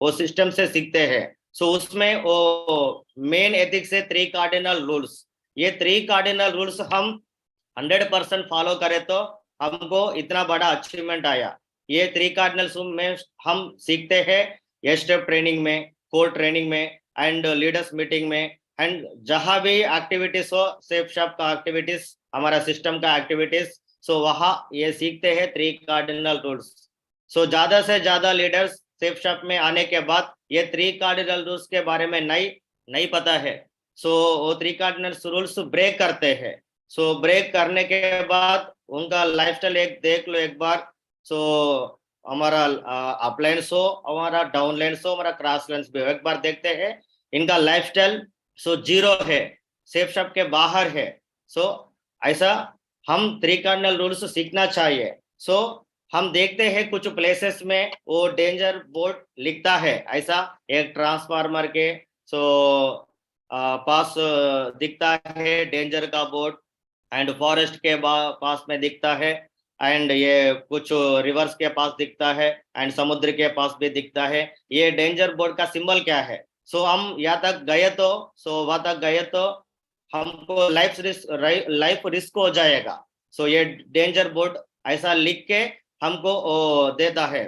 वो सिस्टम से सीखते हैं। सो उसमें वो मेन एथिक्स है 3 कार्डिनल रूल्स। ये 3 कार्डिनल रूल्स हम 100% फॉलो करें तो हमको इतना बड़ा अचीवमेंट आया। ये 3 कार्डिनल्स में हम सीखते हैं ये स्टेप ट्रेनिंग में, कोर ट्रेनिंग में, एंड लीडर्स मीटिंग में, एंड जहां भी एक्टिविटीज हो, सेफ शॉप का एक्टिविटीज, हमारा सिस्टम का एक्टिविटीज, सो वहाँ ये सीखते हैं 3 कार्डिनल रूल्स। सो ज्यादा से ज्यादा लीडर्स सेफ शॉप में आने के बाद ये 3 कार्डिनल रूल्स के बारे में नहीं नहीं पता है। सो वो 3 कार्डिनल रूल्स ब्रेक करते हैं। सो ब्रेक करने के बाद उनका लाइफस्टाइल एक देख लो एक बार। सो हमारा अपलाइंस हो, हमारा डाउनलाइंस हो, हमारा क्रॉस लाइंस भी हो, एक बार देखते हैं इनका लाइफस्टाइल। सो जीरो है, सेफ शॉप के बाहर है। सो ऐसा हम 3 कार्डिनल रूल्स सीखना चाहिए। सो हम देखते हैं कुछ प्लेसेस में वो डेंजर बोर्ड लिखता है, ऐसा एक ट्रांसफार्मर के सो पास दिखता है डेंजर का बोर्ड, एंड फॉरेस्ट के पास में दिखता है, एंड ये कुछ रिवर्स के पास दिखता है, एंड समुद्र के पास भी दिखता है। ये डेंजर बोर्ड का सिंबल क्या है? सो हम यहाँ तक गए तो, सो वहां तक गए तो हमको लाइफ रिस्क हो जाएगा। सो ये डेंजर बोर्ड ऐसा लिख के हमको देता है।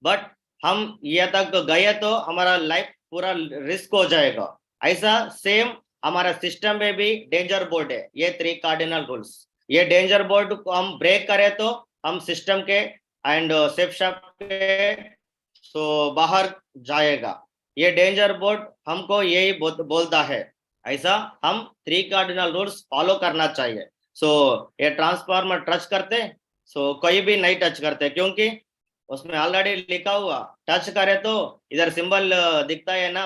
बट हम ये तक गए तो हमारा लाइफ पूरा रिस्क हो जाएगा। ऐसा सेम हमारा सिस्टम में भी डेंजर बोर्ड है, ये 3 कार्डिनल रूल्स। ये डेंजर बोर्ड को हम ब्रेक करें तो हम सिस्टम के एंड सेफ शॉप के सो बाहर जाएगा। ये डेंजर बोर्ड हमको यही बोलता है। ऐसा हम 3 कार्डिनल रूल्स फॉलो करना चाहिए। सो ये ट्रांसफार्मर टच करते, सो कोई भी नहीं टच करते, क्योंकि उसमें ऑलरेडी लिखा हुआ। टच करे तो इधर सिंबल दिखता है ना,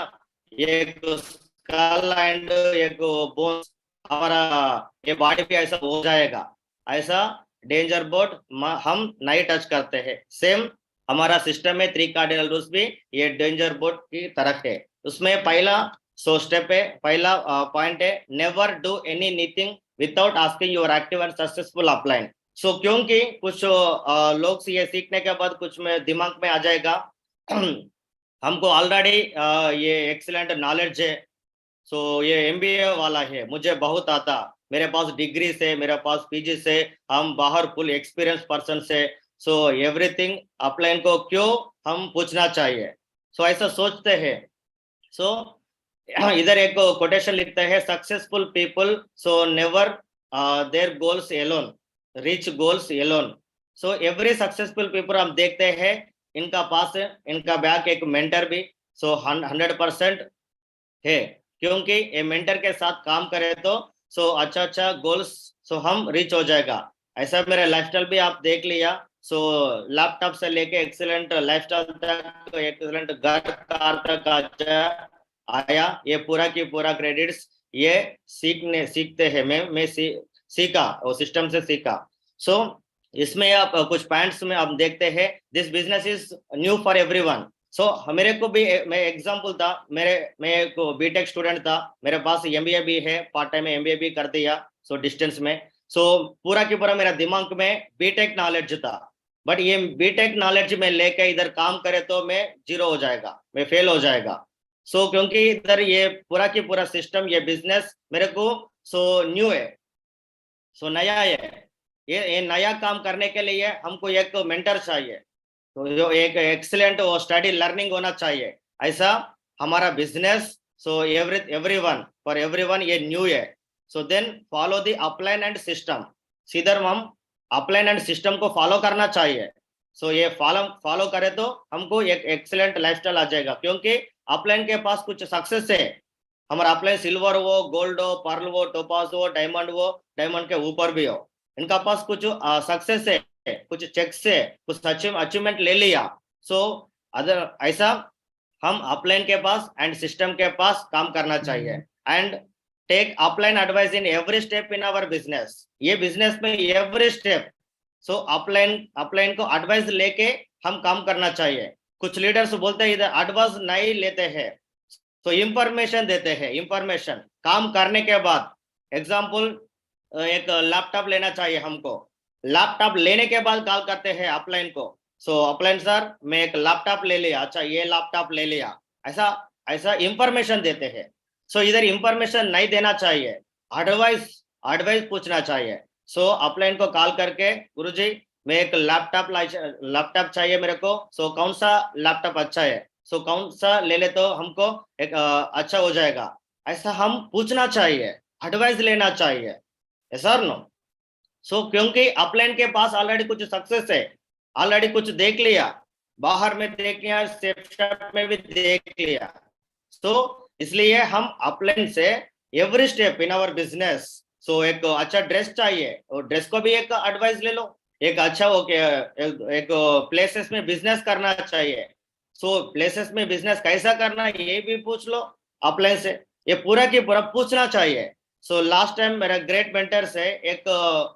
ये स्कल एंड एक बोन्स, हमारा ये बॉडी भी ऐसा हो जाएगा। ऐसा डेंजर बोर्ड हम नहीं टच करते हैं। सेम हमारा सिस्टम में 3 कार्डिनल रूल्स भी ये डेंजर बोर्ड की तरह है। उसमें पहला स्टेप है, पहला पॉइंट है, never do anything without asking your active and successful upline. So क्योंकि कुछ लोग से ये सीखने के बाद कुछ में दिमाग में आ जाएगा हमको ऑलरेडी ये एक्सीलेंट नॉलेज है। सो ये एमबीए वाला है, मुझे बहुत आता, मेरे पास डिग्री से, मेरे पास पीजी से, हम बाहर फुल एक्सपीरियंस पर्सन से। सो एवरीथिंग अपलाइन को क्यों हम पूछना चाहिए? सो ऐसा सोचते हैं। सो इधर एक कोटेशन लिखता है, successful people so never their goals alone, reach goals alone. So every successful people हम देखते हैं इनका पास इनका बैक एक मेंटर भी सो 100% है, क्योंकि ये मेंटर के साथ काम करे तो सो अच्छा अच्छा गोल्स सो हम रीच हो जाएगा। ऐसा मेरा लाइफस्टाइल भी आप देख लिया। सो लैपटॉप से लेके एक्सीलेंट लाइफस्टाइल तक, एक्सीलेंट घर कार तक आया, ये पूरा की पूरा क्रेडिट्स ये सीखते हैं। मैं सीखा, वो सिस्टम से सीखा। सो इसमें आप कुछ पॉइंट्स में आप देखते हैं, this business is new for everyone. So मेरे को भी मैं एग्जांपल था, मैं एक बीटेक स्टूडेंट था, मेरे पास एमबीए भी है, पार्ट टाइम में एमबीए भी कर दिया सो डिस्टेंस में। सो पूरा की पूरा मेरा दिमाग में बीटेक नॉलेज था। बट ये बीटेक नॉलेज में लेके इधर काम करे तो मैं जीरो हो जाएगा, मैं फेल हो जाएगा। सो क्योंकि इधर ये पूरा की पूरा सिस्टम, ये बिजनेस मेरे को सो न्यू है, सो नया है। ये नया काम करने के लिए हमको एक मेंटर चाहिए, तो जो एक एक्सीलेंट वो स्टडी लर्निंग होना चाहिए। ऐसा हमारा business so everyone for everyone ये न्यू है। So then follow the upline and system, सीधर हम अपलाइन एंड सिस्टम को फॉलो करना चाहिए। सो ये फॉलो करे तो हमको एक एक्सीलेंट लाइफस्टाइल आ जाएगा, क्योंकि अपलाइन के पास कुछ सक्सेस है। हमारा अपलाइन सिल्वर हो, गोल्ड हो, पर्ल हो, टोपाज हो, डायमंड के ऊपर भी हो, इनका पास कुछ सक्सेस है, कुछ चेक से कुछ अचीवमेंट ले लिया। सो अदर ऐसा हम अपलाइन के पास एंड सिस्टम के पास काम करना चाहिए, and take upline advice in every step in our business. ये बिजनेस में एवरी स्टेप सो अपलाइन को एडवाइस लेके हम काम करना चाहिए। कुछ लीडर्स बोलते हैं इधर एडवाइस नहीं लेते हैं, तो इंफॉर्मेशन देते हैं। इंफॉर्मेशन काम करने के बाद, एग्जाम्पल एक लैपटॉप लेना चाहिए हमको, लैपटॉप लेने के बाद कॉल करते हैं अपलाइन को, सो अपलाइन सर मैं एक लैपटॉप ले लिया, अच्छा ये लैपटॉप ले लिया, ऐसा ऐसा इंफॉर्मेशन देते हैं। सो इधर इंफॉर्मेशन नहीं देना चाहिए, एडवाइस एडवाइस पूछना चाहिए। सो अपलाइन को कॉल करके गुरुजी मैं एक लैपटॉप चाहिए मेरे को, सो कौन सा लैपटॉप अच्छा है, सो कौन सा ले ले तो हमको एक अच्छा हो जाएगा, ऐसा हम पूछना चाहिए, एडवाइस लेना चाहिए। यस और नो? सो क्योंकि अपलाइन के पास ऑलरेडी कुछ सक्सेस है, ऑलरेडी कुछ देख लिया, बाहर में देख लिया, सेफ शॉप में भी देख लिया। सो इसलिए हम अपलाइन से every step in our business, so एक अच्छा ड्रेस चाहिए और ड्रेस को भी एक एडवाइस ले लो, एक अच्छा ओके एक प्लेसेस में बिजनेस करना चाहिए, सो प्लेसेस में बिजनेस कैसा करना है ये भी पूछ लो अपलाइन से, ये पूरा की पूरा पूछना चाहिए। सो लास्ट टाइम मेरा ग्रेट मेंटर से एक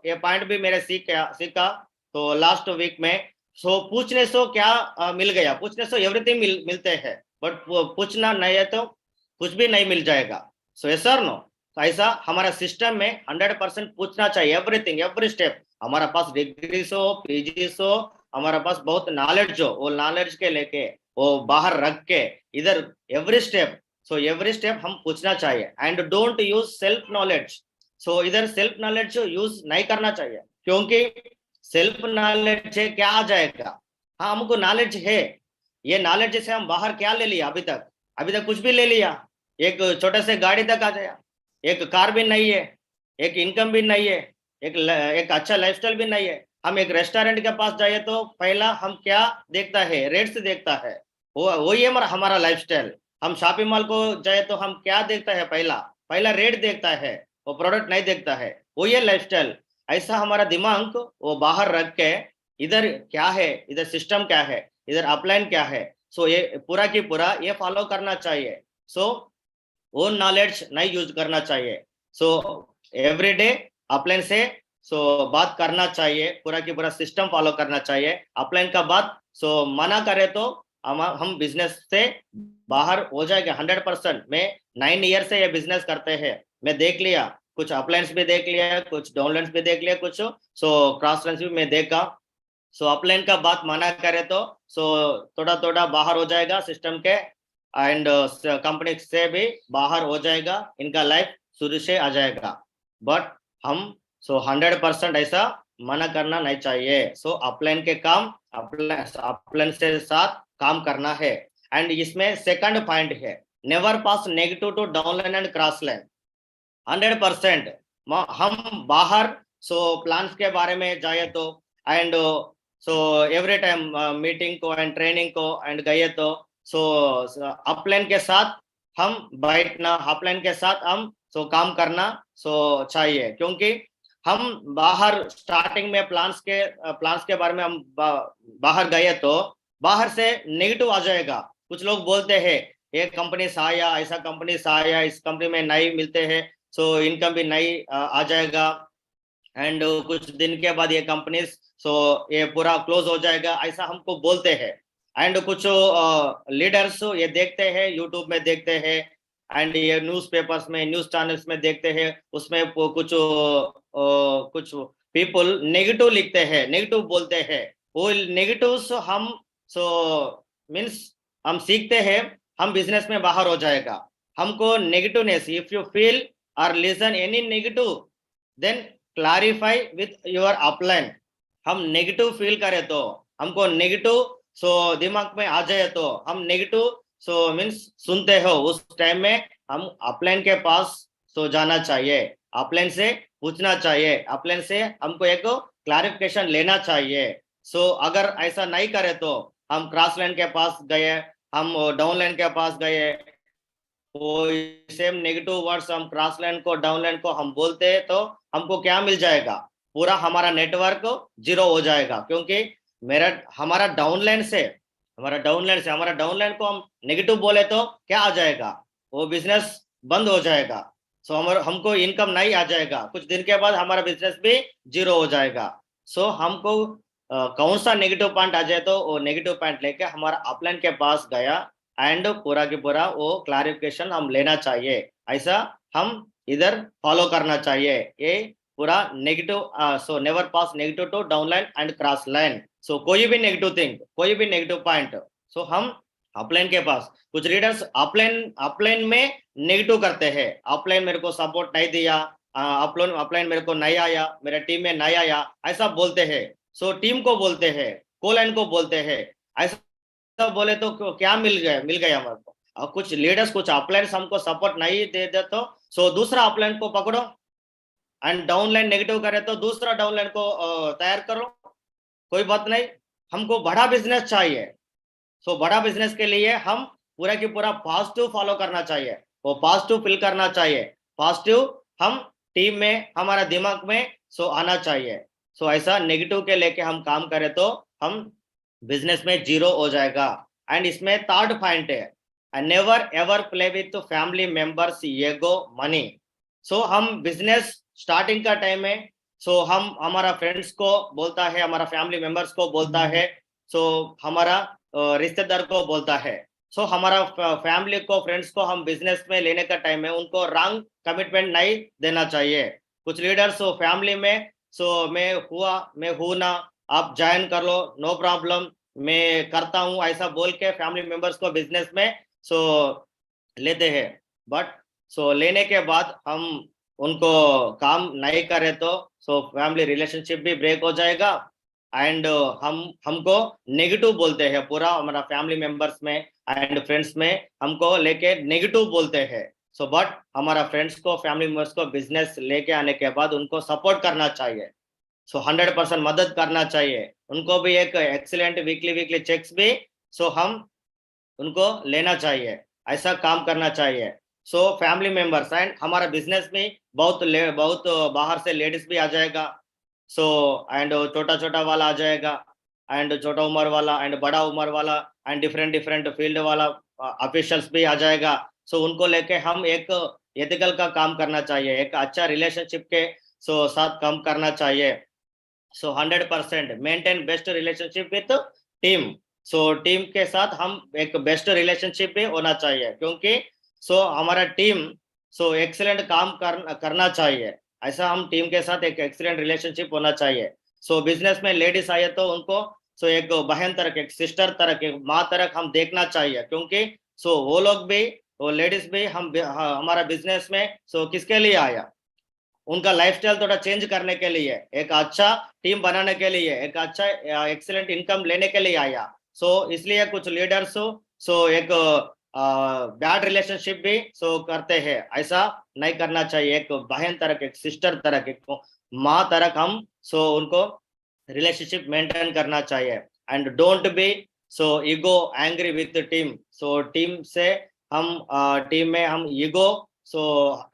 ये पॉइंट भी मेरे सीखा तो लास्ट वीक में। सो पूछने से क्या मिल गया, पूछने से एवरीथिंग मिलते हैं, बट पूछना नहीं है तो कुछ भी नहीं मिल जाएगा। So yes sir no? तो ऐसा हमारा सिस्टम में 100% पूछना चाहिए, एवरीथिंग एवरी स्टेप। हमारा पास डिग्री हो, पीजी हो, हमारा पास बहुत नॉलेज हो, वो नॉलेज के लेके वो बाहर रख के इधर every step, so every step हम पूछना चाहिए। And don't use self knowledge, so इधर सेल्फ नॉलेज यूज नहीं करना चाहिए, क्योंकि सेल्फ नॉलेज है क्या आ जाएगा, हाँ हमको नॉलेज है, ये नॉलेज से हम बाहर क्या ले लिया, अभी तक कुछ भी ले लिया, एक छोटे से गाड़ी तक आ जाए, एक कार भी नहीं है, एक इनकम भी नहीं है, एक अच्छा लाइफस्टाइल भी नहीं है। हम एक रेस्टोरेंट के पास जाए तो पहला हम क्या देखता है, रेट्स देखता है, वो ये हमारा लाइफस्टाइल। हम शॉपिंग मॉल को जाए तो हम क्या देखता है, पहला पहला रेट देखता है, वो प्रोडक्ट नहीं देखता है, वो ये लाइफस्टाइल। ऐसा हमारा दिमाग वो बाहर रख के इधर क्या है, इधर सिस्टम क्या है, इधर अपलाइन क्या है, सो ये पूरा की पूरा ये फॉलो करना चाहिए। सो वो नॉलेज नहीं यूज करना चाहिए। सो एवरीडे अपलाइन से बात करना चाहिए, पूरा की पूरा सिस्टम फॉलो करना चाहिए। अपलाइन का बात मना करे तो हम बिजनेस से बाहर हो जाएंगे 100%। मैं 9 ईयर से ये बिजनेस करते हैं, मैं देख लिया, कुछ अपलाइंस भी देख लिया, कुछ डाउनलाइंस भी देख लिया, कुछ क्रॉस लाइंस भी मैं देखा। अपलाइन का बात माना करे तो थोड़ा थोड़ा बाहर हो जाएगा सिस्टम के, एंड कंपनी से भी बाहर हो जाएगा, इनका लाइफ शुरू से आ जाएगा। बट हम 100% ऐसा मना करना नहीं चाहिए। अपलाइन के काम अपलाइन से साथ काम करना है। एंड इसमें सेकंड पॉइंट है, never pass negative to downline and cross line. 100% हम बाहर प्लान्स के बारे में जाए तो, एंड एवरी टाइम मीटिंग को एंड ट्रेनिंग को एंड गए तो अपलाइन के साथ हम बैठना, अपलाइन के साथ हम काम करना चाहिए, क्योंकि हम बाहर स्टार्टिंग में प्लान्स के बारे में हम बाहर गए तो बाहर से नेगेटिव आ जाएगा। कुछ लोग बोलते हैं ये कंपनी से आया, ऐसा कंपनी से आया, इस कंपनी में नहीं मिलते हैं, इनकम भी नहीं आ जाएगा, एंड कुछ दिन के बाद ये कंपनी ये पूरा क्लोज हो जाएगा, ऐसा हमको बोलते हैं। एंड कुछ लीडर्स ये देखते हैं, यूट्यूब में देखते हैं, एंड ये न्यूज़पेपर्स में, न्यूज चैनल्स में देखते हैं, उसमें कुछ पीपल नेगेटिव लिखते हैं, नेगेटिव बोलते हैं। वो नेगेटिव्स हम मीन्स हम सीखते हैं, हम बिजनेस में बाहर हो जाएगा। हमको नेगेटिवनेस, इफ यू फील और listen any negative, then clarify with your upline. हम नेगेटिव फील करें तो, हमको नेगेटिव दिमाग में आ जाए तो हम नेगेटिव मीन्स सुनते हो, उस टाइम में हम अपलाइन के पास जाना चाहिए, अपलाइन से पूछना चाहिए, अपलाइन से हमको एक क्लैरिफिकेशन लेना चाहिए। अगर ऐसा नहीं करे तो हम क्रॉस लाइन के पास गए, हम डाउन लाइन के पास गए, वो सेम नेगेटिव वर्ड्स हम क्रॉस लाइन को, डाउन लाइन को हम बोलते हैं तो हमको क्या मिल जाएगा, पूरा हमारा नेटवर्क जीरो हो जाएगा। क्योंकि हमारा डाउनलाइन से हमारा डाउनलाइन को हम नेगेटिव बोले तो क्या आ जाएगा, वो बिजनेस बंद हो जाएगा। हमको इनकम नहीं आ जाएगा, कुछ दिन के बाद हमारा बिजनेस भी जीरो हो जाएगा। हमको कौन सा नेगेटिव पॉइंट आ जाए तो वो नेगेटिव पॉइंट लेके हमारा अपलाइन के पास गया, एंड पूरा की पूरा वो क्लैरिफिकेशन हम लेना चाहिए, ऐसा हम इधर फॉलो करना चाहिए। ये पूरा negative, never pass negative to downline and cross line. So कोई भी नेगेटिव थिंग, कोई भी नेगेटिव पॉइंट, सो हम अपलाइन के पास, कुछ लीडर्स अपलाइन अपलाइन में नेगेटिव करते हैं, अपलाइन मेरे को सपोर्ट नहीं दिया, अपलाइन अपलाइन मेरे को नहीं आया, मेरा टीम में नहीं आया, ऐसा बोलते हैं। सो टीम को बोलते हैं, कोलाइन को बोलते हैं, ऐसा बोले तो क्या मिल गया हमारे को। और कुछ लीडर्स, कुछ अपलाइंस हमको सपोर्ट नहीं दे दे तो सो दूसरा अपलाइन को पकड़ो, एंड डाउनलाइन नेगेटिव करे तो दूसरा डाउनलाइन को तैयार करो, कोई बात नहीं। हमको बड़ा बिजनेस चाहिए, सो बड़ा बिजनेस के लिए हम पूरा की पूरा पॉजिटिव फॉलो करना चाहिए, वो पॉजिटिव फील करना चाहिए, पॉजिटिव हम टीम में हमारा दिमाग में सो आना चाहिए। सो ऐसा नेगेटिव के लेके हम काम करें तो हम बिजनेस में जीरो हो जाएगा। एंड इसमें थर्ड पॉइंट है, I never ever play with family members ego money. So हम बिजनेस स्टार्टिंग का टाइम में, सो हम हमारा फ्रेंड्स को बोलता है, हमारा फैमिली मेंबर्स को बोलता है, सो हमारा रिश्तेदार को बोलता है, सो हमारा फैमिली को, फ्रेंड्स को हम बिजनेस में लेने का टाइम में उनको रॉन्ग कमिटमेंट नहीं देना चाहिए। कुछ लीडर्स सो फैमिली में, सो मैं हूँ ना, आप ज्वाइन कर लो, नो प्रॉब्लम, मैं करता हूँ, ऐसा बोल के फैमिली मेंबर्स को बिजनेस में सो लेते हैं। बट सो लेने के बाद हम उनको काम नहीं करें तो सो फैमिली रिलेशनशिप भी ब्रेक हो जाएगा, एंड हमको नेगेटिव बोलते हैं, पूरा हमारा फैमिली मेंबर्स में एंड फ्रेंड्स में हमको लेके नेगेटिव बोलते हैं। सो बट हमारा फ्रेंड्स को, फैमिली मेंबर्स को बिजनेस लेके आने के बाद उनको सपोर्ट करना चाहिए, सो 100% मदद करना चाहिए, उनको भी एक एक्सीलेंट वीकली वीकली चेक्स भी सो हम उनको लेना चाहिए, ऐसा काम करना चाहिए। सो फैमिली मेंबर्स एंड हमारा बिजनेस में बहुत बाहर से लेडीज भी आ जाएगा, सो एंड छोटा छोटा वाला आ जाएगा, एंड छोटा उम्र वाला एंड बड़ा उम्र वाला एंड डिफरेंट डिफरेंट फील्ड वाला ऑफिशियल्स भी आ जाएगा। सो उनको लेके हम एक एथिकल का काम करना चाहिए, एक अच्छा रिलेशनशिप के सो साथ काम करना चाहिए। सो 100% maintain best relationship with team. So team के साथ हम एक बेस्ट रिलेशनशिप भी होना चाहिए, क्योंकि सो हमारा टीम सो एक्सीलेंट काम करना चाहिए, ऐसा हम टीम के साथ एक एक्सीलेंट रिलेशनशिप होना चाहिए। सो बिजनेस में लेडीज आए तो उनको सो एक बहन तरह, एक सिस्टर तरह, एक माँ तरह हम देखना चाहिए, क्योंकि सो वो लोग भी, वो लेडीज भी हमारा बिजनेस में सो किसके लिए आया, उनका लाइफस्टाइल थोड़ा चेंज करने के लिए, एक अच्छा टीम बनाने के लिए, एक अच्छा एक्सीलेंट इनकम लेने के लिए आया। सो इसलिए कुछ लीडर्स सो एक बैड रिलेशनशिप भी सो करते हैं, ऐसा नहीं करना चाहिए, एक बहन तरह, एक सिस्टर तरह, एक माँ तरह हम सो उनको रिलेशनशिप मेंटेन करना चाहिए। And don't be so ego angry with team. So team से हम टीम में हम ईगो सो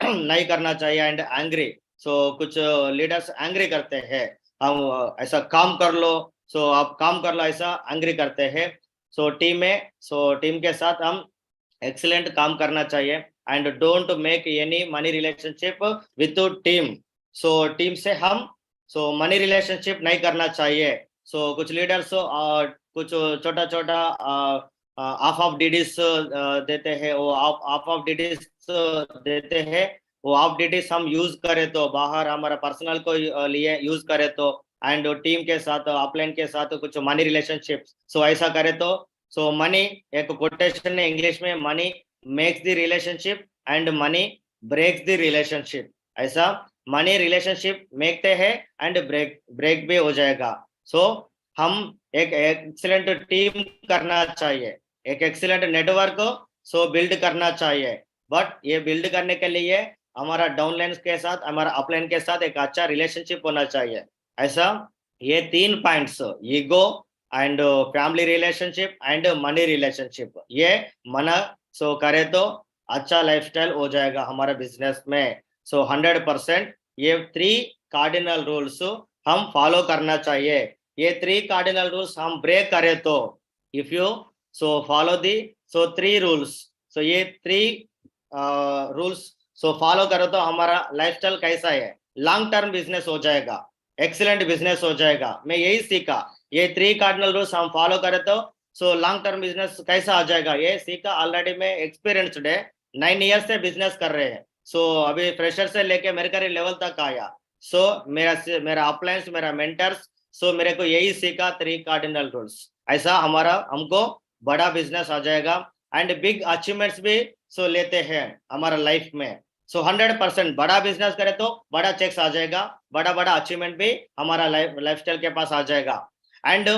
नहीं करना चाहिए एंड एंग्री। सो कुछ लीडर्स एंग्री करते हैं, हम ऐसा काम कर लो, सो आप काम कर लो, ऐसा एंग्री करते हैं। सो टीम में, सो टीम के साथ हम एक्सीलेंट काम करना चाहिए, and don't make any money relationship with team. So team से हम सो मनी रिलेशनशिप नहीं करना चाहिए। सो कुछ लीडर्स कुछ छोटा छोटा ऑफ ऑफ डीडीज देते हैं, वो ऑफ ऑफ डीडीज देते हैं, वो ऑफ डीडीज हम यूज करें तो बाहर हमारा पर्सनल को लिए यूज करें तो, एंड टीम के साथ, अपलाइन के साथ कुछ मनी रिलेशनशिप सो ऐसा करे तो सो मनी, एक कोटेशन है इंग्लिश में, money makes the relationship and money breaks the relationship, ऐसा मनी रिलेशनशिप मेकते हैं एंड ब्रेक ब्रेक भी हो जाएगा। सो हम एक एक्सीलेंट टीम करना चाहिए, एक एक्सीलेंट नेटवर्क सो बिल्ड करना चाहिए। बट ये बिल्ड करने के लिए हमारा डाउनलाइन के साथ, हमारा अपलाइन के साथ एक अच्छा रिलेशनशिप होना चाहिए। ऐसा ये 3 points, ego and family relationship and money relationship, ये मना सो करे तो अच्छा लाइफस्टाइल हो जाएगा हमारे बिजनेस में। सो 100% ये 3 कार्डिनल रूल्स हम फॉलो करना चाहिए। ये 3 कार्डिनल रूल्स हम ब्रेक करें तो, if you so follow the so 3 rules, so ये 3 रूल्स सो फॉलो करो तो हमारा लाइफस्टाइल कैसा है, लॉन्ग टर्म बिजनेस हो जाएगा, एक्सीलेंट बिजनेस हो जाएगा। मैं यही सीखा, ये 3 कार्डिनल रूल्स हम फॉलो करें तो सो लॉन्ग टर्म बिजनेस कैसा आ जाएगा, ये सीखा ऑलरेडी, मैं एक्सपीरियंसड है, 9 ईयर्स से बिजनेस कर रहे हैं। सो अभी फ्रेशर से लेके मेरे करीब लेवल तक आया। सो मेरा अपलाइंस, मेरा मेंटर्स सो मेरे को यही सीखा 3 कार्डिनल रूल्स। ऐसा हमारा हमको बड़ा बिजनेस आ जाएगा एंड बिग अचीवमेंट्स भी सो लेते हैं हमारा लाइफ में। सो 100% बड़ा बिजनेस करे तो बड़ा चेक्स आ जाएगा, बड़ा बड़ा अचीवमेंट भी हमारा लाइफस्टाइल के पास आ जाएगा and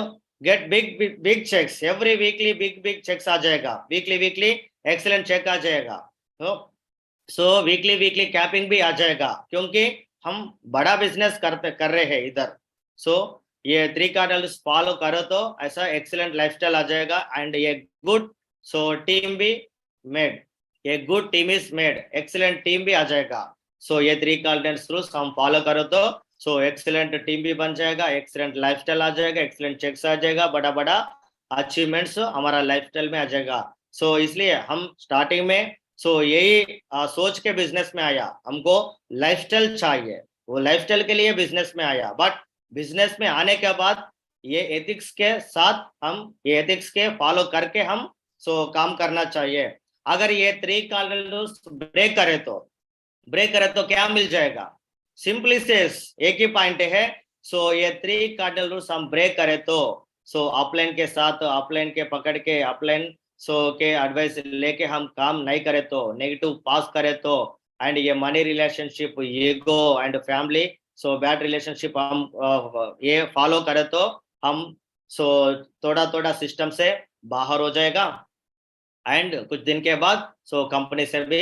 get big big cheques every weekly, big big cheques आ जाएगा, वीकली वीकली एक्सीलेंट चेक आ जाएगा। तो सो वीकली वीकली कैपिंग भी आ जाएगा क्योंकि हम बड़ा बिजनेस कर रहे हैं इधर। सो ये 3 कार्डिनल्स फॉलो करो तो ऐसा एक्सीलेंट लाइफस्टाइल आ जाएगा एंड ये गुड सो टीम भी मेड, ये good team is made, excellent team भी आ जाएगा। सो ये 3 कार्डिनल्स रूल्स हम फॉलो करो तो सो एक्सीलेंट टीम भी बन जाएगा, एक्सीलेंट लाइफस्टाइल आ जाएगा, एक्सीलेंट चेक्स आ जाएगा, बड़ा बड़ा अचीवमेंट्स हमारा लाइफस्टाइल में आ जाएगा। सो इसलिए हम स्टार्टिंग में सो यही सोच के बिजनेस में आया, हमको लाइफस्टाइल चाहिए, वो लाइफस्टाइल के लिए बिजनेस में आया। बट बिजनेस में आने के बाद ये एथिक्स के साथ हम ये एथिक्स के फॉलो करके हम सो काम करना चाहिए। अगर ये 3 कार्डिनल रूल्स ब्रेक करे तो क्या मिल जाएगा? सिंपली सेस एक ही पॉइंट है। सो ये 3 कार्डिनल रूल्स हम ब्रेक करे तो सो अपलाइन के साथ अपलाइन के पकड़ के अपलाइन सो के एडवाइस लेके हम काम नहीं करे तो, नेगेटिव पास करे तो एंड ये money relationship, ego and family so bad relationship हम ये फॉलो करे तो हम सो थोड़ा थोड़ा सिस्टम से बाहर हो जाएगा एंड कुछ दिन के बाद सो कंपनी से भी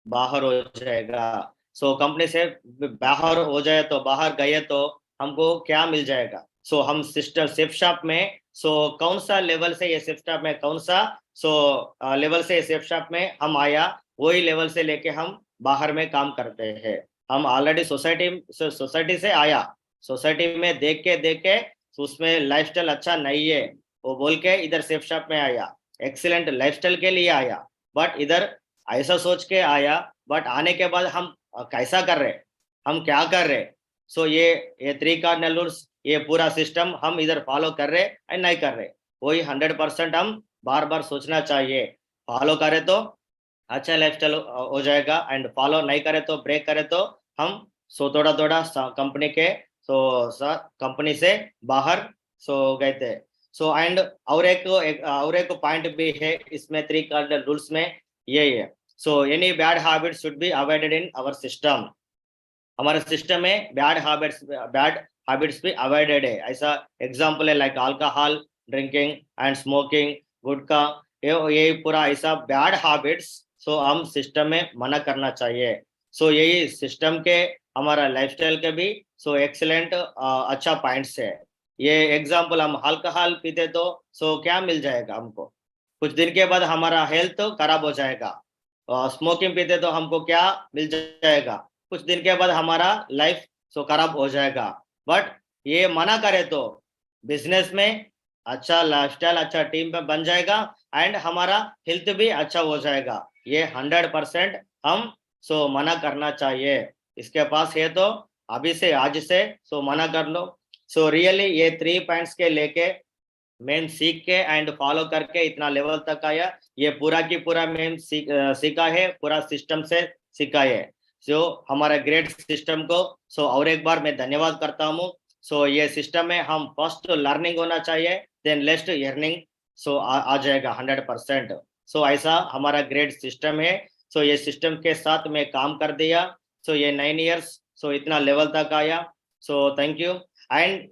बाहर हो जाएगा। सो कंपनी से बाहर हो जाए तो बाहर गए तो हमको क्या मिल जाएगा? सो हम सिस्टम सिफ्ट शॉप में सो कौन सा लेवल से ये सिफ्ट शॉप में कौन सा सो लेवल से सिफ्ट शॉप में हम आया, वही लेवल से लेके हम बाहर में काम करते हैं। हम ऑलरेडी सोसाइटी से आया, सोसाइटी में देख के उसमें लाइफस्टाइल अच्छा नहीं है वो बोल के इधर सिफ्ट शॉप में आया, एक्सीलेंट लाइफस्टाइल के लिए आया। बट इधर ऐसा सोच के आया, बट आने के बाद हम कैसा कर रहे, हम क्या कर रहे? सो ये 3 कार्डिनल रूल्स ये पूरा सिस्टम हम इधर फॉलो कर रहे या नहीं कर रहे, वही 100% हम बार बार सोचना चाहिए। फॉलो करे तो अच्छा लाइफस्टाइल हो जाएगा एंड फॉलो नहीं करे तो ब्रेक करे तो हम सो थोड़ा थोड़ा कंपनी के कंपनी से बाहर सो गए थे। सो एंड और एक पॉइंट भी है इसमें 3 कार्डिनल रूल्स में ये है। So any bad habit should be avoided in our system. हमारे सिस्टम में बैड हैबिट्स भी अवॉइडेड है। ऐसा एग्जांपल है like alcohol drinking and smoking, gutkha, ये पूरा ऐसा बैड हैबिट्स सो हम सिस्टम में मना करना चाहिए। सो यही सिस्टम के हमारा लाइफस्टाइल के भी सो एक्सीलेंट अच्छा पॉइंट्स है। ये एग्जांपल हम अल्कोहल पीते तो सो क्या मिल जाएगा हमको? कुछ दिन के बाद हमारा हेल्थ खराब हो जाएगा। स्मोकिंग पीते तो हमको क्या मिल जाएगा? कुछ दिन के बाद हमारा लाइफ सो खराब हो जाएगा। बट ये मना करे तो बिजनेस में अच्छा लाइफस्टाइल, अच्छा टीम पे बन जाएगा एंड हमारा हेल्थ भी अच्छा हो जाएगा। ये 100% हम सो मना करना चाहिए। इसके पास है तो अभी से आज से सो मना कर लो। सो रियली ये 3 पॉइंट्स के लेके मेन सीख के एंड फॉलो करके इतना लेवल तक आया। ये पूरा की पूरा मेन सीखा है, पूरा सिस्टम से सीखा है। सो हमारा ग्रेट सिस्टम को सो और एक बार मैं धन्यवाद करता हूँ। सो ये सिस्टम में हम फर्स्ट लर्निंग होना चाहिए, देन लेस्ट अर्निंग सो आ जाएगा 100%। सो ऐसा हमारा ग्रेट सिस्टम है। सो ये सिस्टम के साथ मैं काम कर दिया। सो ये 9 इयर्स सो इतना लेवल तक आया। So thank you and